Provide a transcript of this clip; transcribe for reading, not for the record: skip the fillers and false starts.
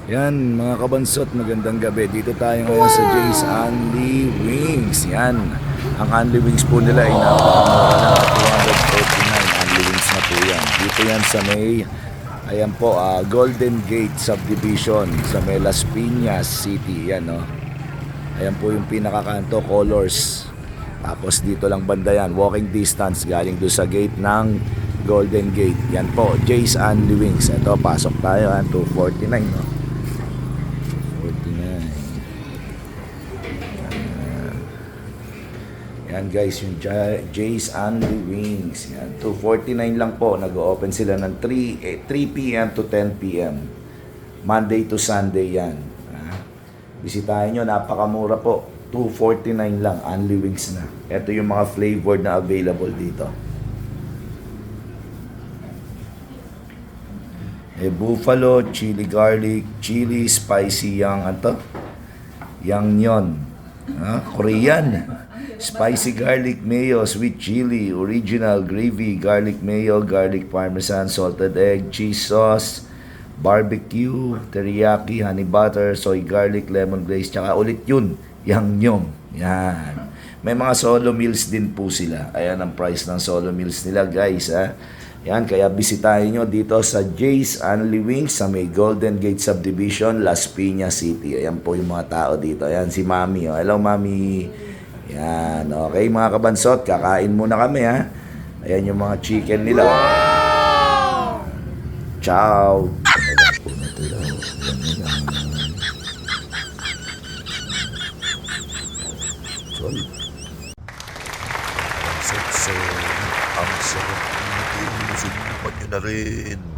Yan, mga kabansot, magandang gabi. Dito tayo ngayon sa Jay's Only Wings. Yan, ang Only Wings po nila ay napakamura lang, 249. Only Wings na po yan. Dito yan sa may, ayan po, Golden Gate Subdivision sa may Las Piñas City. Yan, no? Ayan po yung pinakakanto, Colors. Tapos dito lang banda yan, walking distance galing doon sa gate ng Golden Gate. Yan po, Jay's Only Wings. Ito, pasok tayo, 249, no? 49. Yan guys, yung Jay's Only Wings. Yan, 249 lang po. Nag-open sila ng 3 p.m. to 10 p.m. Monday to Sunday yan. Bisitahin nyo, napakamura po. 249 lang, Only Wings na. Ito yung mga flavored na available dito. Buffalo, chili garlic, chili spicy yang nyon. Korean. Spicy garlic mayo, sweet chili, original gravy, garlic mayo, garlic parmesan, salted egg, cheese sauce, barbecue, teriyaki, honey butter, soy garlic, lemon glaze, tsaka ulit yun, yang nyon. Yan. May mga solo meals din po sila. Ayan ang price ng solo meals nila, guys, Yan, kaya bisitahin nyo dito sa Jay's Only Wings sa may Golden Gate Subdivision, Las Piñas City. Ayan po yung mga tao dito. Ayan, si Mami. Hello, Mami. Yan, okay mga kabansot. Kakain muna kami, Ayan yung mga chicken nila. Wow! Ciao! Ang sarap ng subukan nyo na rin.